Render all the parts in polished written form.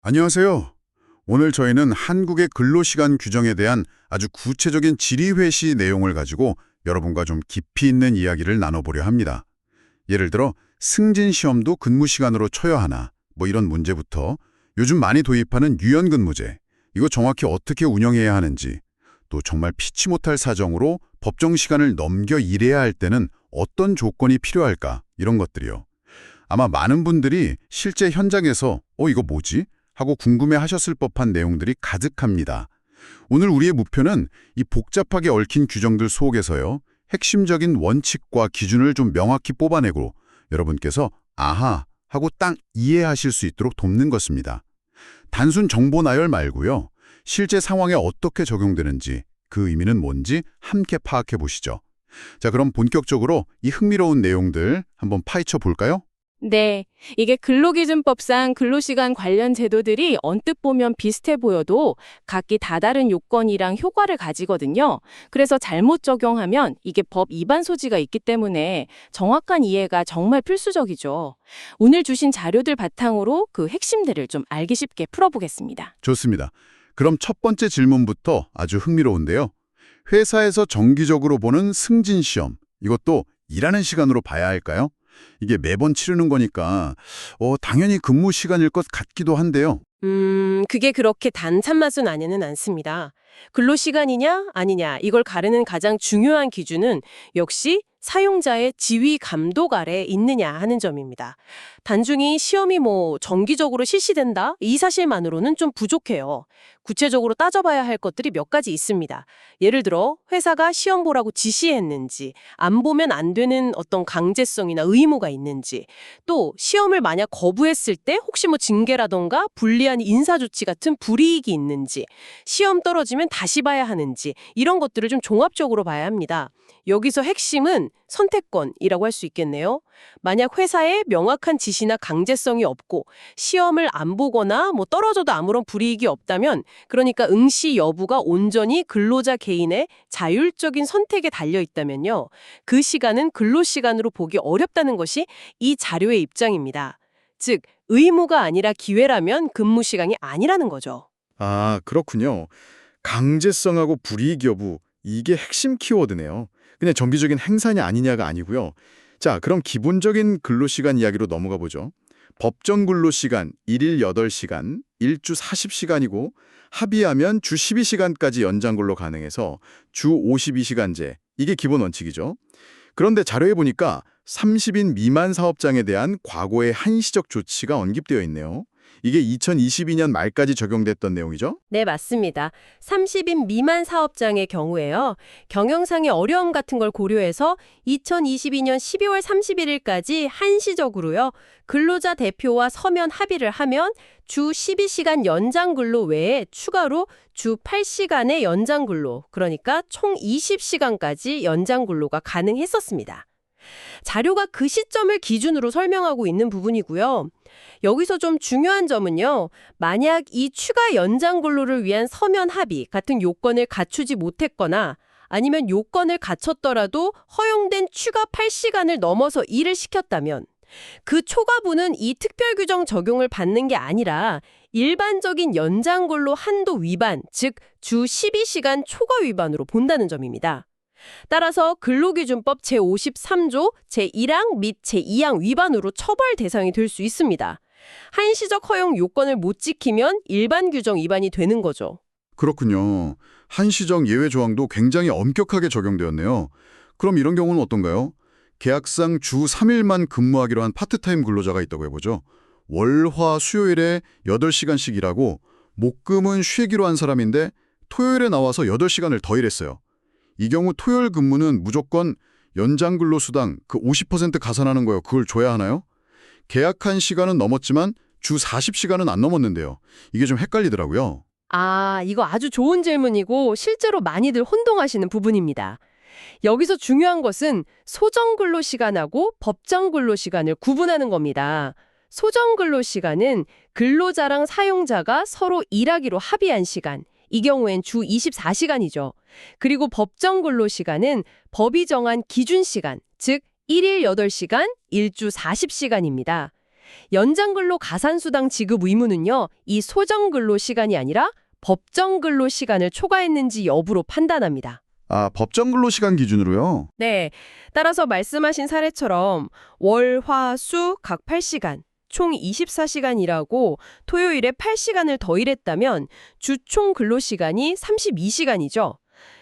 안녕하세요. 오늘 저희는 한국의 근로시간 규정에 대한 아주 구체적인 질의회시 내용을 가지고 여러분과 좀 깊이 있는 이야기를 나눠보려 합니다. 예를 들어 승진 시험도 근무시간으로 쳐야 하나 뭐 이런 문제부터 요즘 많이 도입하는 유연근무제 이거 정확히 어떻게 운영해야 하는지 또 정말 피치 못할 사정으로 법정 시간을 넘겨 일해야 할 때는 어떤 조건이 필요할까 이런 것들이요. 아마 많은 분들이 실제 현장에서 이거 뭐지? 하고 궁금해하셨을 법한 내용들이 가득합니다. 오늘 우리의 목표는 이 복잡하게 얽힌 규정들 속에서요. 핵심적인 원칙과 기준을 좀 명확히 뽑아내고 여러분께서 아하 하고 딱 이해하실 수 있도록 돕는 것입니다. 단순 정보 나열 말고요. 실제 상황에 어떻게 적용되는지 그 의미는 뭔지 함께 파악해 보시죠. 자, 그럼 본격적으로 이 흥미로운 내용들 한번 파헤쳐 볼까요? 네, 이게 근로기준법상 근로시간 관련 제도들이 언뜻 보면 비슷해 보여도 각기 다다른 요건이랑 효과를 가지거든요. 그래서 잘못 적용하면 이게 법 위반 소지가 있기 때문에 정확한 이해가 정말 필수적이죠. 오늘 주신 자료들 바탕으로 그 핵심들을 좀 알기 쉽게 풀어보겠습니다. 좋습니다. 그럼 첫 번째 질문부터 아주 흥미로운데요. 회사에서 정기적으로 보는 승진 시험, 이것도 일하는 시간으로 봐야 할까요? 이게 매번 치르는 거니까 당연히 근무 시간일 것 같기도 한데요. 그게 그렇게 단짠맛은 아니는 않습니다. 근로시간이냐 아니냐 이걸 가르는 가장 중요한 기준은 역시 사용자의 지휘 감독 아래 있느냐 하는 점입니다. 단순히 시험이 정기적으로 실시된다? 이 사실만으로는 좀 부족해요. 구체적으로 따져봐야 할 것들이 몇 가지 있습니다. 예를 들어 회사가 시험 보라고 지시했는지, 안 보면 안 되는 어떤 강제성이나 의무가 있는지, 또 시험을 만약 거부했을 때 혹시 징계라던가 불리한 인사조치 같은 불이익이 있는지, 시험 떨어지면 다시 봐야 하는지 이런 것들을 좀 종합적으로 봐야 합니다. 여기서 핵심은 선택권이라고 할 수 있겠네요. 만약 회사에 명확한 지시나 강제성이 없고 시험을 안 보거나 떨어져도 아무런 불이익이 없다면 그러니까 응시 여부가 온전히 근로자 개인의 자율적인 선택에 달려 있다면요. 그 시간은 근로시간으로 보기 어렵다는 것이 이 자료의 입장입니다. 즉, 의무가 아니라 기회라면 근무 시간이 아니라는 거죠. 아, 그렇군요. 강제성하고 불이익 여부, 이게 핵심 키워드네요. 그냥 정기적인 행사냐 아니냐가 아니고요. 자, 그럼 기본적인 근로시간 이야기로 넘어가 보죠. 법정 근로시간 1일 8시간, 일주 40시간이고 합의하면 주 12시간까지 연장 근로 가능해서 주 52시간제, 이게 기본 원칙이죠. 그런데 자료에 보니까 30인 미만 사업장에 대한 과거의 한시적 조치가 언급되어 있네요. 이게 2022년 말까지 적용됐던 내용이죠? 네, 맞습니다. 30인 미만 사업장의 경우에요. 경영상의 어려움 같은 걸 고려해서 2022년 12월 31일까지 한시적으로요. 근로자 대표와 서면 합의를 하면 주 12시간 연장 근로 외에 추가로 주 8시간의 연장 근로, 그러니까 총 20시간까지 연장 근로가 가능했었습니다. 자료가 그 시점을 기준으로 설명하고 있는 부분이고요. 여기서 좀 중요한 점은요. 만약 이 추가 연장 근로를 위한 서면 합의 같은 요건을 갖추지 못했거나 아니면 요건을 갖췄더라도 허용된 추가 8시간을 넘어서 일을 시켰다면 그 초과분은 이 특별규정 적용을 받는 게 아니라 일반적인 연장 근로 한도 위반, 즉 주 12시간 초과 위반으로 본다는 점입니다. 따라서 근로기준법 제53조 제1항 및 제2항 위반으로 처벌 대상이 될 수 있습니다. 한시적 허용 요건을 못 지키면 일반 규정 위반이 되는 거죠. 그렇군요. 한시적 예외 조항도 굉장히 엄격하게 적용되었네요. 그럼 이런 경우는 어떤가요? 계약상 주 3일만 근무하기로 한 파트타임 근로자가 있다고 해보죠. 월, 화, 수요일에 8시간씩 일하고 목금은 쉬기로 한 사람인데 토요일에 나와서 8시간을 더 일했어요. 이 경우 토요일 근무는 무조건 연장 근로수당 그 50% 가산하는 거요. 그걸 줘야 하나요? 계약한 시간은 넘었지만 주 40시간은 안 넘었는데요. 이게 좀 헷갈리더라고요. 이거 아주 좋은 질문이고 실제로 많이들 혼동하시는 부분입니다. 여기서 중요한 것은 소정 근로 시간하고 법정 근로 시간을 구분하는 겁니다. 소정 근로 시간은 근로자랑 사용자가 서로 일하기로 합의한 시간, 이 경우엔 주 24시간이죠. 그리고 법정 근로 시간은 법이 정한 기준 시간, 즉 1일 8시간, 일주 40시간입니다. 연장근로 가산수당 지급 의무는요, 이 소정근로 시간이 아니라 법정근로 시간을 초과했는지 여부로 판단합니다. 아, 법정 근로시간 기준으로요? 네, 따라서 말씀하신 사례처럼 월, 화, 수 각 8시간, 총 24시간 일하고 토요일에 8시간을 더 일했다면 주 총 근로시간이 32시간이죠.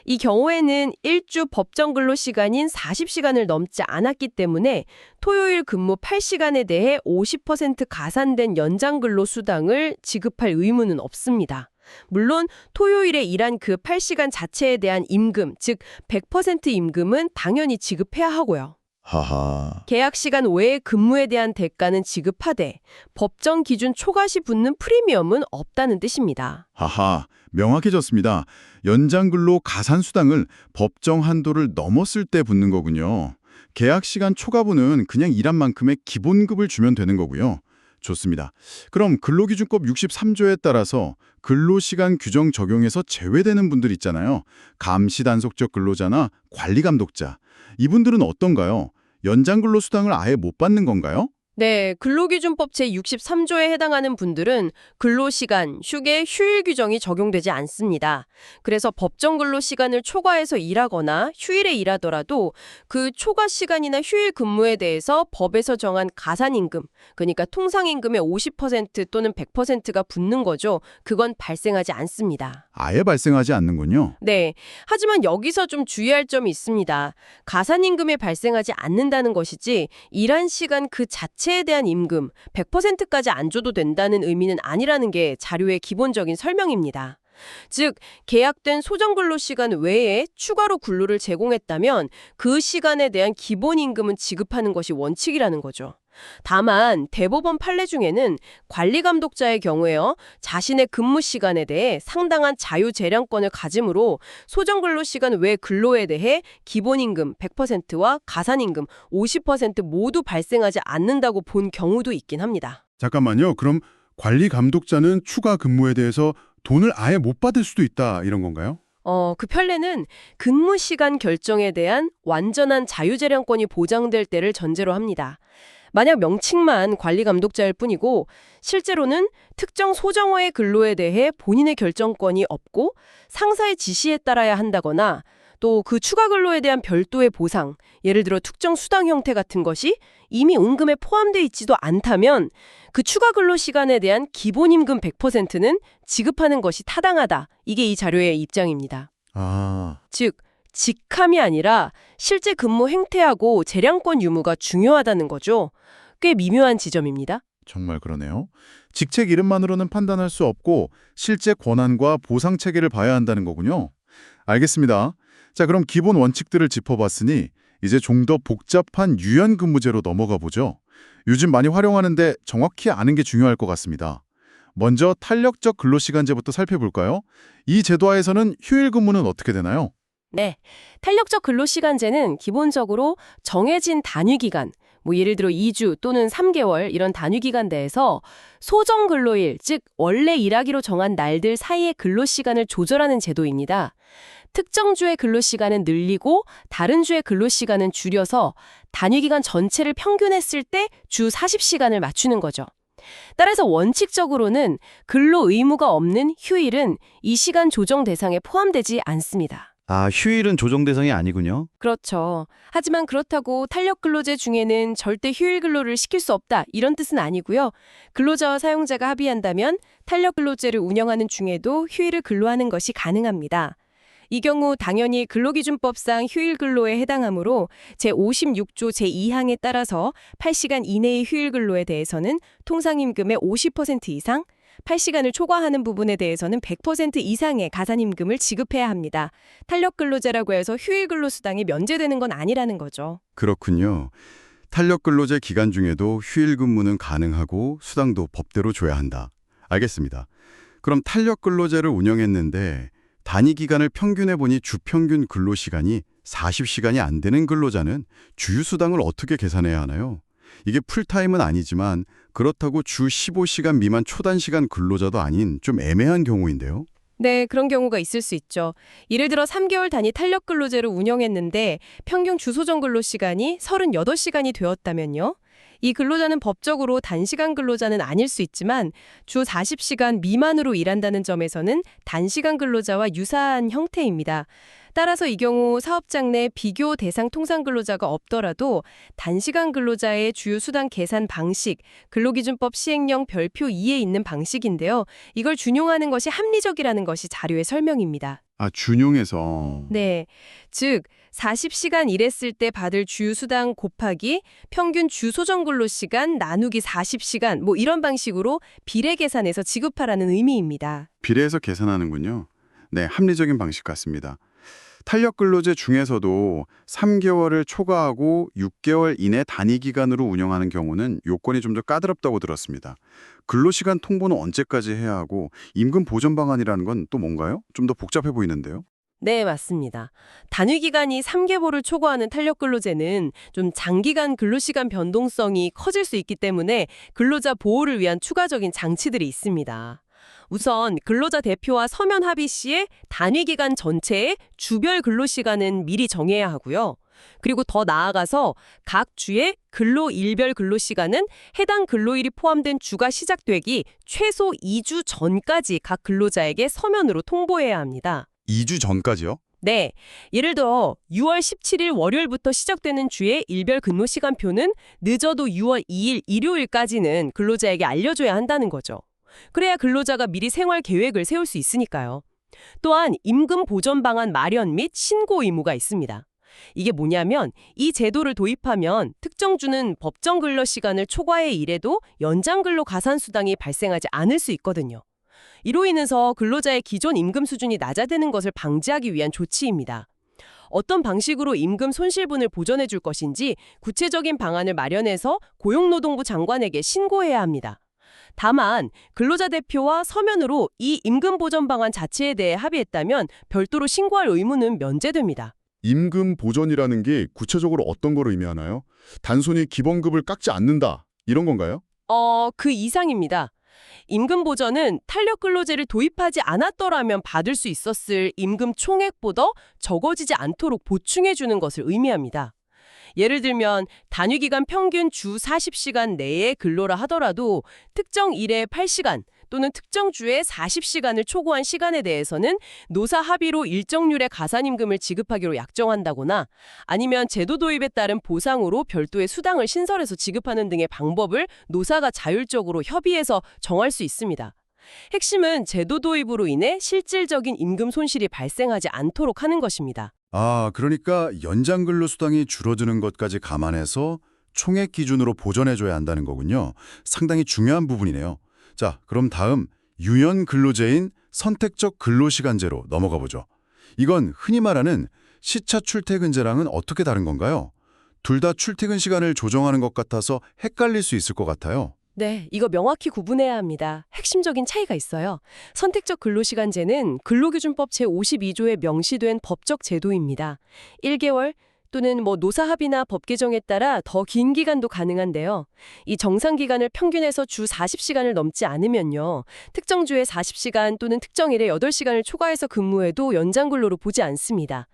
이 경우에는 일주 법정 근로시간인 40시간을 넘지 않았기 때문에 토요일 근무 8시간에 대해 50% 가산된 연장 근로 수당을 지급할 의무는 없습니다. 물론 토요일에 일한 그 8시간 자체에 대한 임금, 즉 100% 임금은 당연히 지급해야 하고요. 하하. 계약 시간 외의 근무에 대한 대가는 지급하되 법정 기준 초과 시 붙는 프리미엄은 없다는 뜻입니다. 하하. 명확해졌습니다. 연장 근로 가산 수당을 법정 한도를 넘었을 때 붙는 거군요. 계약 시간 초과분은 그냥 일한 만큼의 기본급을 주면 되는 거고요. 좋습니다. 그럼 근로기준법 63조에 따라서 근로시간 규정 적용에서 제외되는 분들 있잖아요. 감시단속적 근로자나 관리감독자. 이분들은 어떤가요? 연장 근로수당을 아예 못 받는 건가요? 네, 근로기준법 제63조에 해당하는 분들은 근로시간, 휴게, 휴일 규정이 적용되지 않습니다. 그래서 법정 근로시간을 초과해서 일하거나 휴일에 일하더라도 그 초과 시간이나 휴일 근무에 대해서 법에서 정한 가산임금, 그러니까 통상임금의 50% 또는 100%가 붙는 거죠. 그건 발생하지 않습니다. 아예 발생하지 않는군요. 네, 하지만 여기서 좀 주의할 점이 있습니다. 가산임금이 발생하지 않는다는 것이지 일한 시간 그 자체에 대한 임금 100%까지 안 줘도 된다는 의미는 아니라는 게 자료의 기본적인 설명입니다. 즉, 계약된 소정근로시간 외에 추가로 근로를 제공했다면 그 시간에 대한 기본임금은 지급하는 것이 원칙이라는 거죠. 다만 대법원 판례 중에는 관리감독자의 경우에요, 자신의 근무 시간에 대해 상당한 자유재량권을 가지므로 소정근로시간 외 근로에 대해 기본임금 100%와 가산임금 50% 모두 발생하지 않는다고 본 경우도 있긴 합니다. 잠깐만요. 그럼 관리 감독자는 추가 근무에 대해서 돈을 아예 못 받을 수도 있다 이런 건가요? 그 판례는 근무 시간 결정에 대한 완전한 자유재량권이 보장될 때를 전제로 합니다. 만약 명칭만 관리감독자일 뿐이고 실제로는 특정 소정어의 근로에 대해 본인의 결정권이 없고 상사의 지시에 따라야 한다거나 또 그 추가 근로에 대한 별도의 보상, 예를 들어 특정 수당 형태 같은 것이 이미 임금에 포함되어 있지도 않다면 그 추가 근로 시간에 대한 기본임금 100%는 지급하는 것이 타당하다. 이게 이 자료의 입장입니다. 아, 즉, 직함이 아니라 실제 근무 행태하고 재량권 유무가 중요하다는 거죠. 꽤 미묘한 지점입니다. 정말 그러네요. 직책 이름만으로는 판단할 수 없고 실제 권한과 보상 체계를 봐야 한다는 거군요. 알겠습니다. 자, 그럼 기본 원칙들을 짚어봤으니 이제 좀 더 복잡한 유연근무제로 넘어가 보죠. 요즘 많이 활용하는데 정확히 아는 게 중요할 것 같습니다. 먼저 탄력적 근로시간제부터 살펴볼까요? 이 제도하에서는 휴일 근무는 어떻게 되나요? 네, 탄력적 근로시간제는 기본적으로 정해진 단위기간, 예를 들어 2주 또는 3개월 이런 단위기간 내에서 소정 근로일, 즉 원래 일하기로 정한 날들 사이의 근로시간을 조절하는 제도입니다. 특정 주의 근로시간은 늘리고 다른 주의 근로시간은 줄여서 단위기간 전체를 평균했을 때 주 40시간을 맞추는 거죠. 따라서 원칙적으로는 근로 의무가 없는 휴일은 이 시간 조정 대상에 포함되지 않습니다. 아, 휴일은 조정 대상이 아니군요. 그렇죠. 하지만 그렇다고 탄력 근로제 중에는 절대 휴일 근로를 시킬 수 없다 이런 뜻은 아니고요. 근로자와 사용자가 합의한다면 탄력 근로제를 운영하는 중에도 휴일을 근로하는 것이 가능합니다. 이 경우 당연히 근로기준법상 휴일 근로에 해당하므로 제56조 제2항에 따라서 8시간 이내의 휴일 근로에 대해서는 통상임금의 50% 이상, 8시간을 초과하는 부분에 대해서는 100% 이상의 가산임금을 지급해야 합니다. 탄력 근로제라고 해서 휴일 근로수당이 면제되는 건 아니라는 거죠. 그렇군요. 탄력 근로제 기간 중에도 휴일 근무는 가능하고 수당도 법대로 줘야 한다. 알겠습니다. 그럼 탄력 근로제를 운영했는데 단위 기간을 평균해 보니 주평균 근로시간이 40시간이 안 되는 근로자는 주휴수당을 어떻게 계산해야 하나요? 이게 풀타임은 아니지만 그렇다고 주 15시간 미만 초단시간 근로자도 아닌 좀 애매한 경우인데요. 네, 그런 경우가 있을 수 있죠. 예를 들어 3개월 단위 탄력 근로제를 운영했는데 평균 주소정 근로 시간이 38시간이 되었다면요. 이 근로자는 법적으로 단시간 근로자는 아닐 수 있지만 주 40시간 미만으로 일한다는 점에서는 단시간 근로자와 유사한 형태입니다. 따라서 이 경우 사업장 내 비교 대상 통상 근로자가 없더라도 단시간 근로자의 주요 수당 계산 방식, 근로기준법 시행령 별표 2에 있는 방식인데요. 이걸 준용하는 것이 합리적이라는 것이 자료의 설명입니다. 아, 준용해서. 네, 즉 40시간 일했을 때 받을 주요 수당 곱하기 평균 주 소정 근로 시간 나누기 40시간 뭐 이런 방식으로 비례 계산해서 지급하라는 의미입니다. 비례해서 계산하는군요. 네, 합리적인 방식 같습니다. 탄력 근로제 중에서도 3개월을 초과하고 6개월 이내 단위 기간으로 운영하는 경우는 요건이 좀 더 까다롭다고 들었습니다. 근로시간 통보는 언제까지 해야 하고 임금 보전 방안이라는 건 또 뭔가요? 좀 더 복잡해 보이는데요. 네, 맞습니다. 단위 기간이 3개월을 초과하는 탄력 근로제는 좀 장기간 근로시간 변동성이 커질 수 있기 때문에 근로자 보호를 위한 추가적인 장치들이 있습니다. 우선 근로자 대표와 서면 합의 시에 단위 기간 전체의 주별 근로시간은 미리 정해야 하고요. 그리고 더 나아가서 각 주의 근로일별 근로시간은 해당 근로일이 포함된 주가 시작되기 최소 2주 전까지 각 근로자에게 서면으로 통보해야 합니다. 2주 전까지요? 네, 예를 들어 6월 17일 월요일부터 시작되는 주의 일별 근로 시간표는 늦어도 6월 2일 일요일까지는 근로자에게 알려줘야 한다는 거죠. 그래야 근로자가 미리 생활 계획을 세울 수 있으니까요. 또한 임금 보전 방안 마련 및 신고 의무가 있습니다. 이게 뭐냐면 이 제도를 도입하면 특정 주는 법정 근로 시간을 초과해 일해도 연장 근로 가산 수당이 발생하지 않을 수 있거든요. 이로 인해서 근로자의 기존 임금 수준이 낮아지는 것을 방지하기 위한 조치입니다. 어떤 방식으로 임금 손실분을 보전해 줄 것인지 구체적인 방안을 마련해서 고용노동부 장관에게 신고해야 합니다. 다만 근로자 대표와 서면으로 이 임금 보전 방안 자체에 대해 합의했다면 별도로 신고할 의무는 면제됩니다. 임금 보전이라는 게 구체적으로 어떤 걸 의미하나요? 단순히 기본급을 깎지 않는다 이런 건가요? 그 이상입니다. 임금 보전은 탄력 근로제를 도입하지 않았더라면 받을 수 있었을 임금 총액보다 적어지지 않도록 보충해 주는 것을 의미합니다. 예를 들면 단위 기간 평균 주 40시간 내에 근로라 하더라도 특정 일의 8시간 또는 특정 주의 40시간을 초과한 시간에 대해서는 노사 합의로 일정률의 가산임금을 지급하기로 약정한다거나 아니면 제도 도입에 따른 보상으로 별도의 수당을 신설해서 지급하는 등의 방법을 노사가 자율적으로 협의해서 정할 수 있습니다. 핵심은 제도 도입으로 인해 실질적인 임금 손실이 발생하지 않도록 하는 것입니다. 아, 그러니까 연장 근로 수당이 줄어드는 것까지 감안해서 총액 기준으로 보전해줘야 한다는 거군요. 상당히 중요한 부분이네요. 자, 그럼 다음 유연 근로제인 선택적 근로시간제로 넘어가 보죠. 이건 흔히 말하는 시차 출퇴근제랑은 어떻게 다른 건가요? 둘 다 출퇴근 시간을 조정하는 것 같아서 헷갈릴 수 있을 것 같아요. 네, 이거 명확히 구분해야 합니다. 핵심적인 차이가 있어요. 선택적 근로시간제는 근로기준법 제52조에 명시된 법적 제도입니다. 1개월 또는 노사 합의나 법 개정에 따라 더 긴 기간도 가능한데요. 이 정상 기간을 평균해서 주 40시간을 넘지 않으면요. 특정 주에 40시간 또는 특정 일에 8시간을 초과해서 근무해도 연장 근로로 보지 않습니다.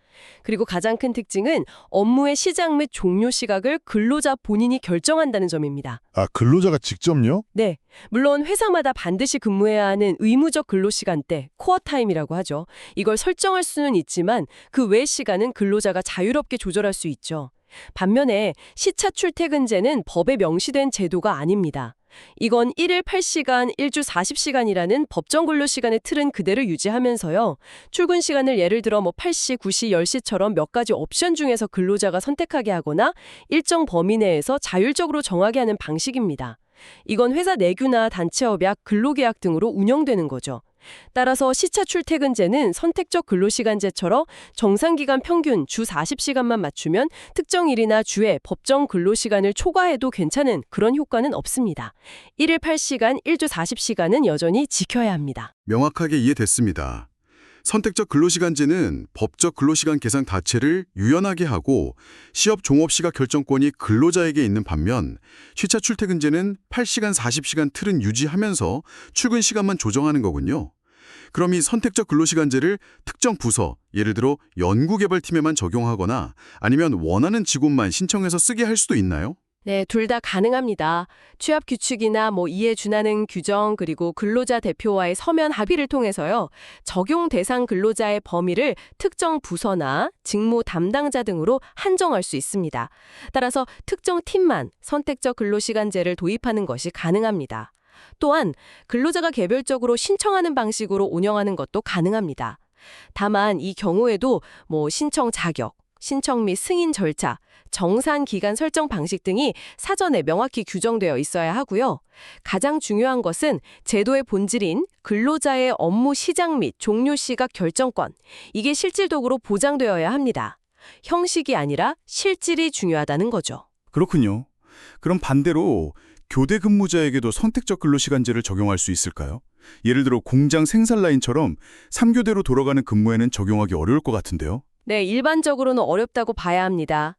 그리고 가장 큰 특징은 업무의 시작 및 종료 시각을 근로자 본인이 결정한다는 점입니다. 아, 근로자가 직접요? 네, 물론 회사마다 반드시 근무해야 하는 의무적 근로시간대, 코어타임이라고 하죠. 이걸 설정할 수는 있지만 그 외 시간은 근로자가 자유롭게 조절할 수 있죠. 반면에 시차 출퇴근제는 법에 명시된 제도가 아닙니다. 이건 1일 8시간, 1주 40시간이라는 법정 근로시간의 틀은 그대로 유지하면서요. 출근 시간을 예를 들어 8시, 9시, 10시처럼 몇 가지 옵션 중에서 근로자가 선택하게 하거나 일정 범위 내에서 자율적으로 정하게 하는 방식입니다. 이건 회사 내규나 단체협약, 근로계약 등으로 운영되는 거죠. 따라서 시차 출퇴근제는 선택적 근로시간제처럼 정상기간 평균 주 40시간만 맞추면 특정 일이나 주에 법정 근로시간을 초과해도 괜찮은 그런 효과는 없습니다. 1일 8시간, 1주 40시간은 여전히 지켜야 합니다. 명확하게 이해됐습니다. 선택적 근로시간제는 법적 근로시간 계산 자체를 유연하게 하고 시업 종업시간 결정권이 근로자에게 있는 반면 시차 출퇴근제는 8시간, 40시간 틀은 유지하면서 출근 시간만 조정하는 거군요. 그럼 이 선택적 근로시간제를 특정 부서, 예를 들어 연구개발팀에만 적용하거나 아니면 원하는 직원만 신청해서 쓰게 할 수도 있나요? 네, 둘 다 가능합니다. 취업 규칙이나 이에 준하는 규정 그리고 근로자 대표와의 서면 합의를 통해서요. 적용 대상 근로자의 범위를 특정 부서나 직무 담당자 등으로 한정할 수 있습니다. 따라서 특정 팀만 선택적 근로시간제를 도입하는 것이 가능합니다. 또한 근로자가 개별적으로 신청하는 방식으로 운영하는 것도 가능합니다. 다만 이 경우에도 신청 자격, 신청 및 승인 절차, 정산 기간 설정 방식 등이 사전에 명확히 규정되어 있어야 하고요. 가장 중요한 것은 제도의 본질인 근로자의 업무 시작 및 종료 시각 결정권, 이게 실질적으로 보장되어야 합니다. 형식이 아니라 실질이 중요하다는 거죠. 그렇군요. 그럼 반대로 교대 근무자에게도 선택적 근로시간제를 적용할 수 있을까요? 예를 들어 공장 생산 라인처럼 3교대로 돌아가는 근무에는 적용하기 어려울 것 같은데요. 네, 일반적으로는 어렵다고 봐야 합니다.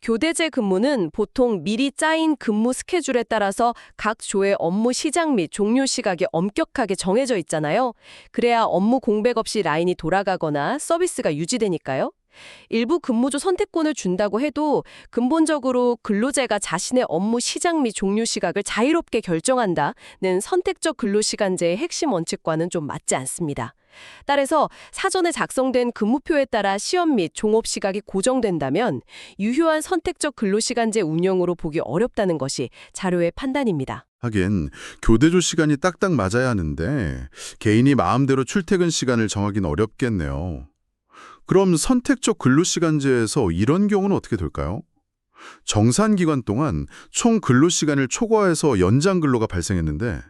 교대제 근무는 보통 미리 짜인 근무 스케줄에 따라서 각 조의 업무 시작 및 종료 시각이 엄격하게 정해져 있잖아요. 그래야 업무 공백 없이 라인이 돌아가거나 서비스가 유지되니까요. 일부 근무조 선택권을 준다고 해도 근본적으로 근로자가 자신의 업무 시작 및 종료 시각을 자유롭게 결정한다는 선택적 근로시간제의 핵심 원칙과는 좀 맞지 않습니다. 따라서 사전에 작성된 근무표에 따라 시험 및 종업 시각이 고정된다면 유효한 선택적 근로시간제 운영으로 보기 어렵다는 것이 자료의 판단입니다. 하긴 교대조 시간이 딱딱 맞아야 하는데 개인이 마음대로 출퇴근 시간을 정하기는 어렵겠네요. 그럼 선택적 근로시간제에서 이런 경우는 어떻게 될까요? 정산 기간 동안 총 근로시간을 초과해서 연장 근로가 발생했는데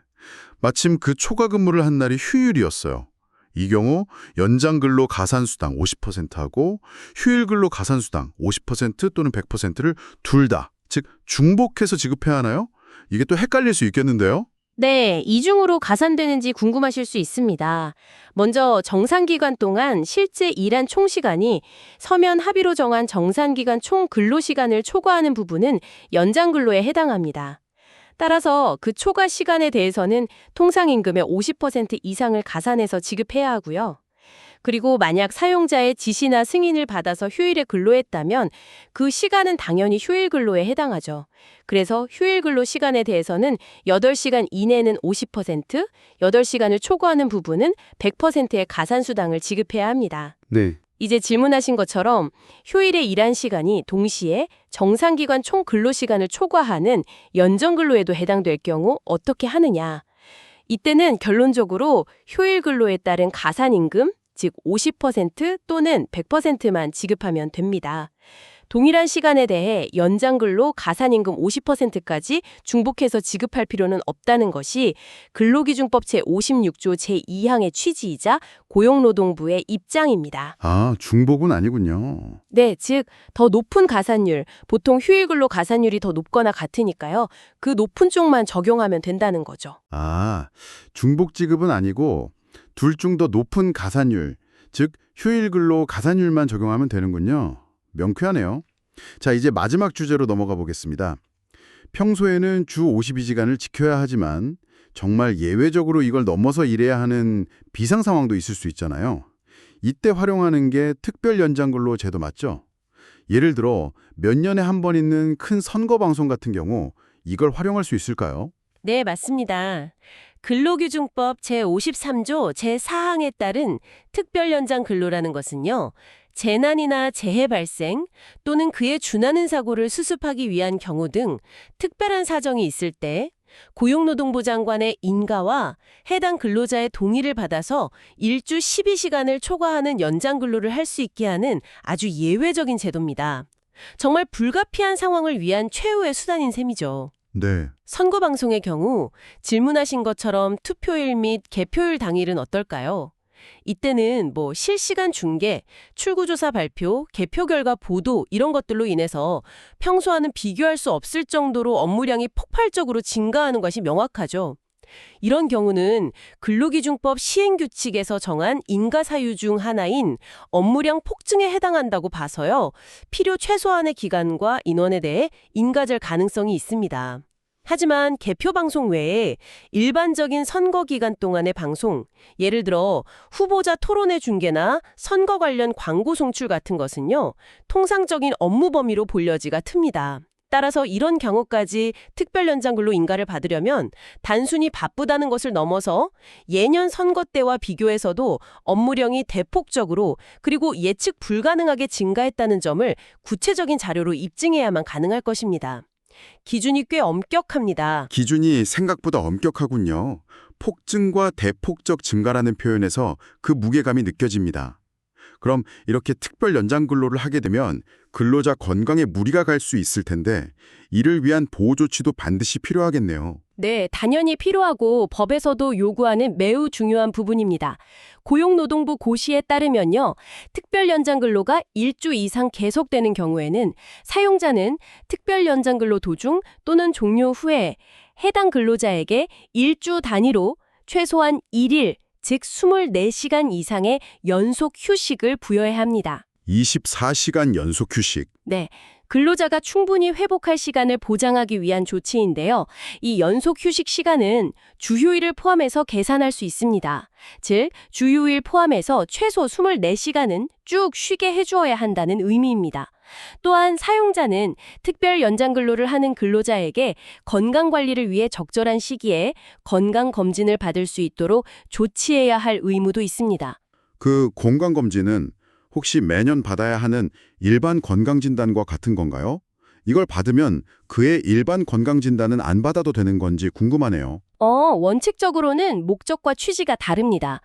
마침 그 초과 근무를 한 날이 휴일이었어요. 이 경우 연장 근로 가산수당 50%하고 휴일 근로 가산수당 50% 또는 100%를 둘 다, 즉 중복해서 지급해야 하나요? 이게 또 헷갈릴 수 있겠는데요? 네, 이중으로 가산되는지 궁금하실 수 있습니다. 먼저 정산기간 동안 실제 일한 총시간이 서면 합의로 정한 정산기간 총 근로시간을 초과하는 부분은 연장근로에 해당합니다. 따라서 그 초과 시간에 대해서는 통상임금의 50% 이상을 가산해서 지급해야 하고요. 그리고 만약 사용자의 지시나 승인을 받아서 휴일에 근로했다면 그 시간은 당연히 휴일 근로에 해당하죠. 그래서 휴일 근로 시간에 대해서는 8시간 이내는 50%, 8시간을 초과하는 부분은 100%의 가산수당을 지급해야 합니다. 네. 이제 질문하신 것처럼 휴일에 일한 시간이 동시에 정상기관 총 근로시간을 초과하는 연정근로에도 해당될 경우 어떻게 하느냐. 이때는 결론적으로 휴일 근로에 따른 가산임금, 즉 50% 또는 100%만 지급하면 됩니다. 동일한 시간에 대해 연장근로 가산임금 50%까지 중복해서 지급할 필요는 없다는 것이 근로기준법 제56조 제2항의 취지이자 고용노동부의 입장입니다. 아, 중복은 아니군요. 네, 즉 더 높은 가산율, 보통 휴일근로 가산율이 더 높거나 같으니까요. 그 높은 쪽만 적용하면 된다는 거죠. 아, 중복 지급은 아니고 둘 중 더 높은 가산율, 즉 휴일 근로 가산율만 적용하면 되는군요. 명쾌하네요. 자, 이제 마지막 주제로 넘어가 보겠습니다. 평소에는 주 52시간을 지켜야 하지만 정말 예외적으로 이걸 넘어서 일해야 하는 비상 상황도 있을 수 있잖아요. 이때 활용하는 게 특별 연장근로 제도 맞죠? 예를 들어 몇 년에 한 번 있는 큰 선거 방송 같은 경우 이걸 활용할 수 있을까요? 네, 맞습니다. 근로기준법 제53조 제4항에 따른 특별연장 근로라는 것은요. 재난이나 재해 발생 또는 그에 준하는 사고를 수습하기 위한 경우 등 특별한 사정이 있을 때 고용노동부 장관의 인가와 해당 근로자의 동의를 받아서 일주 12시간을 초과하는 연장 근로를 할 수 있게 하는 아주 예외적인 제도입니다. 정말 불가피한 상황을 위한 최후의 수단인 셈이죠. 네. 선거 방송의 경우 질문하신 것처럼 투표일 및 개표일 당일은 어떨까요? 이때는 실시간 중계, 출구조사 발표, 개표 결과 보도 이런 것들로 인해서 평소와는 비교할 수 없을 정도로 업무량이 폭발적으로 증가하는 것이 명확하죠. 이런 경우는 근로기준법 시행규칙에서 정한 인가사유 중 하나인 업무량 폭증에 해당한다고 봐서요. 필요 최소한의 기간과 인원에 대해 인가될 가능성이 있습니다. 하지만 개표 방송 외에 일반적인 선거 기간 동안의 방송, 예를 들어 후보자 토론회 중계나 선거 관련 광고 송출 같은 것은요. 통상적인 업무 범위로 볼려지가 틉니다. 따라서 이런 경우까지 특별 연장 근로 인가를 받으려면 단순히 바쁘다는 것을 넘어서 예년 선거 때와 비교해서도 업무량이 대폭적으로 그리고 예측 불가능하게 증가했다는 점을 구체적인 자료로 입증해야만 가능할 것입니다. 기준이 꽤 엄격합니다. 기준이 생각보다 엄격하군요. 폭증과 대폭적 증가라는 표현에서 그 무게감이 느껴집니다. 그럼 이렇게 특별 연장 근로를 하게 되면 근로자 건강에 무리가 갈 수 있을 텐데 이를 위한 보호 조치도 반드시 필요하겠네요. 네, 당연히 필요하고 법에서도 요구하는 매우 중요한 부분입니다. 고용노동부 고시에 따르면요, 특별 연장 근로가 1주 이상 계속되는 경우에는 사용자는 특별 연장 근로 도중 또는 종료 후에 해당 근로자에게 1주 단위로 최소한 1일, 즉 24시간 이상의 연속 휴식을 부여해야 합니다. 24시간 연속 휴식. 네, 근로자가 충분히 회복할 시간을 보장하기 위한 조치인데요. 이 연속 휴식 시간은 주휴일을 포함해서 계산할 수 있습니다. 즉, 주휴일 포함해서 최소 24시간은 쭉 쉬게 해주어야 한다는 의미입니다. 또한 사용자는 특별 연장 근로를 하는 근로자에게 건강관리를 위해 적절한 시기에 건강검진을 받을 수 있도록 조치해야 할 의무도 있습니다. 그 건강검진은 혹시 매년 받아야 하는 일반 건강진단과 같은 건가요? 이걸 받으면 그의 일반 건강진단은 안 받아도 되는 건지 궁금하네요. 원칙적으로는 목적과 취지가 다릅니다.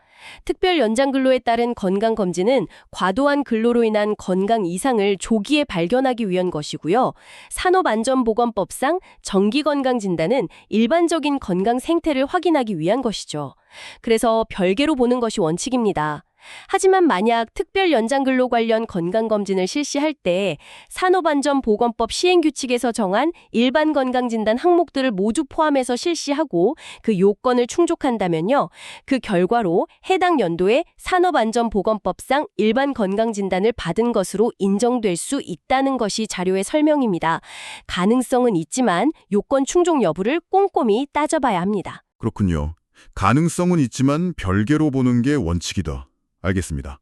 특별 연장 근로에 따른 건강검진은 과도한 근로로 인한 건강 이상을 조기에 발견하기 위한 것이고요. 산업안전보건법상 정기건강진단은 일반적인 건강 생태를 확인하기 위한 것이죠. 그래서 별개로 보는 것이 원칙입니다. 하지만 만약 특별 연장 근로 관련 건강검진을 실시할 때 산업안전보건법 시행규칙에서 정한 일반 건강진단 항목들을 모두 포함해서 실시하고 그 요건을 충족한다면요, 그 결과로 해당 연도에 산업안전보건법상 일반 건강진단을 받은 것으로 인정될 수 있다는 것이 자료의 설명입니다. 가능성은 있지만 요건 충족 여부를 꼼꼼히 따져봐야 합니다. 그렇군요. 가능성은 있지만 별개로 보는 게 원칙이다. 알겠습니다.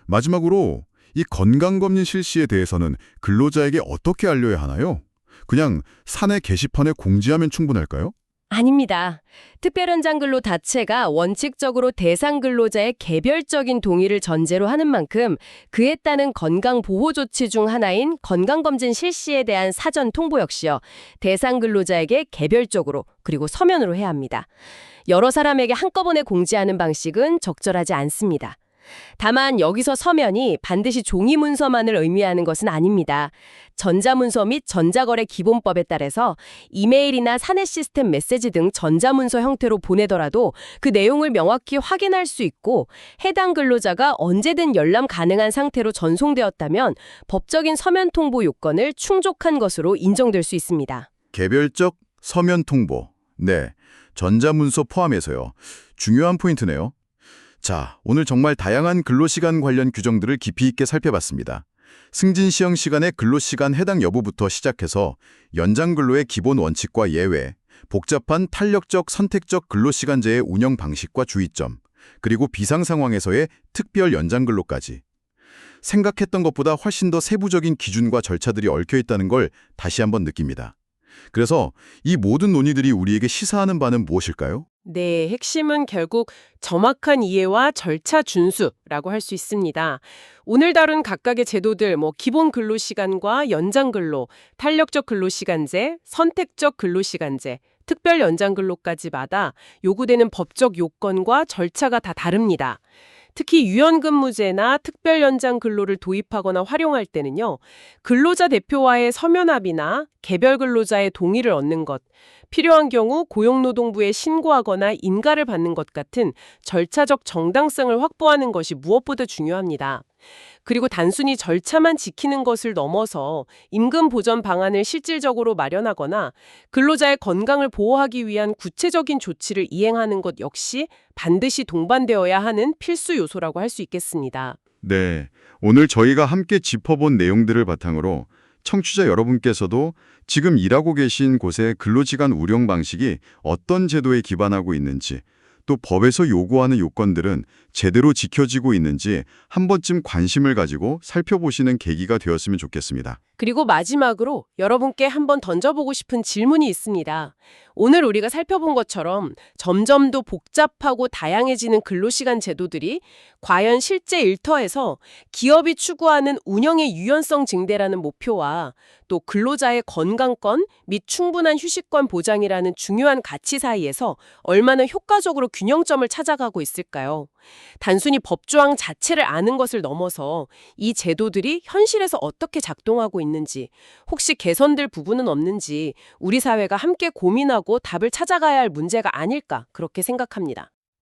마지막으로 이 건강검진 실시에 대해서는 근로자에게 어떻게 알려야 하나요? 그냥 사내 게시판에 공지하면 충분할까요? 아닙니다. 특별 연장 근로 자체가 원칙적으로 대상 근로자의 개별적인 동의를 전제로 하는 만큼 그에 따른 건강 보호 조치 중 하나인 건강검진 실시에 대한 사전 통보 역시요, 대상 근로자에게 개별적으로 그리고 서면으로 해야 합니다. 여러 사람에게 한꺼번에 공지하는 방식은 적절하지 않습니다. 다만 여기서 서면이 반드시 종이 문서만을 의미하는 것은 아닙니다. 전자문서 및 전자거래 기본법에 따라서 이메일이나 사내 시스템 메시지 등 전자문서 형태로 보내더라도 그 내용을 명확히 확인할 수 있고 해당 근로자가 언제든 열람 가능한 상태로 전송되었다면 법적인 서면 통보 요건을 충족한 것으로 인정될 수 있습니다. 개별적 서면 통보. 네, 전자문서 포함해서요. 중요한 포인트네요. 자, 오늘 정말 다양한 근로시간 관련 규정들을 깊이 있게 살펴봤습니다. 승진 시험 시간의 근로시간 해당 여부부터 시작해서 연장 근로의 기본 원칙과 예외, 복잡한 탄력적 선택적 근로시간제의 운영 방식과 주의점, 그리고 비상 상황에서의 특별 연장 근로까지. 생각했던 것보다 훨씬 더 세부적인 기준과 절차들이 얽혀 있다는 걸 다시 한번 느낍니다. 그래서 이 모든 논의들이 우리에게 시사하는 바는 무엇일까요? 네, 핵심은 결국 정확한 이해와 절차 준수라고 할 수 있습니다. 오늘 다룬 각각의 제도들, 기본 근로시간과 연장 근로, 탄력적 근로시간제, 선택적 근로시간제, 특별 연장 근로까지마다 요구되는 법적 요건과 절차가 다 다릅니다. 특히 유연근무제나 특별 연장 근로를 도입하거나 활용할 때는요, 근로자 대표와의 서면 합의나 개별 근로자의 동의를 얻는 것, 필요한 경우 고용노동부에 신고하거나 인가를 받는 것 같은 절차적 정당성을 확보하는 것이 무엇보다 중요합니다. 그리고 단순히 절차만 지키는 것을 넘어서 임금 보전 방안을 실질적으로 마련하거나 근로자의 건강을 보호하기 위한 구체적인 조치를 이행하는 것 역시 반드시 동반되어야 하는 필수 요소라고 할 수 있겠습니다. 네, 오늘 저희가 함께 짚어본 내용들을 바탕으로 청취자 여러분께서도 지금 일하고 계신 곳의 근로시간 운영 방식이 어떤 제도에 기반하고 있는지, 또 법에서 요구하는 요건들은 제대로 지켜지고 있는지 한 번쯤 관심을 가지고 살펴보시는 계기가 되었으면 좋겠습니다. 그리고 마지막으로 여러분께 한번 던져보고 싶은 질문이 있습니다. 오늘 우리가 살펴본 것처럼 점점 더 복잡하고 다양해지는 근로시간 제도들이 과연 실제 일터에서 기업이 추구하는 운영의 유연성 증대라는 목표와 또 근로자의 건강권 및 충분한 휴식권 보장이라는 중요한 가치 사이에서 얼마나 효과적으로 균형점을 찾아가고 있을까요? 단순히 법조항 자체를 아는 것을 넘어서 이 제도들이 현실에서 어떻게 작동하고 있는지, 혹시 개선될 부분은 없는지 우리 사회가 함께 고민하고 답을 찾아가야 할 문제가 아닐까 그렇게 생각합니다.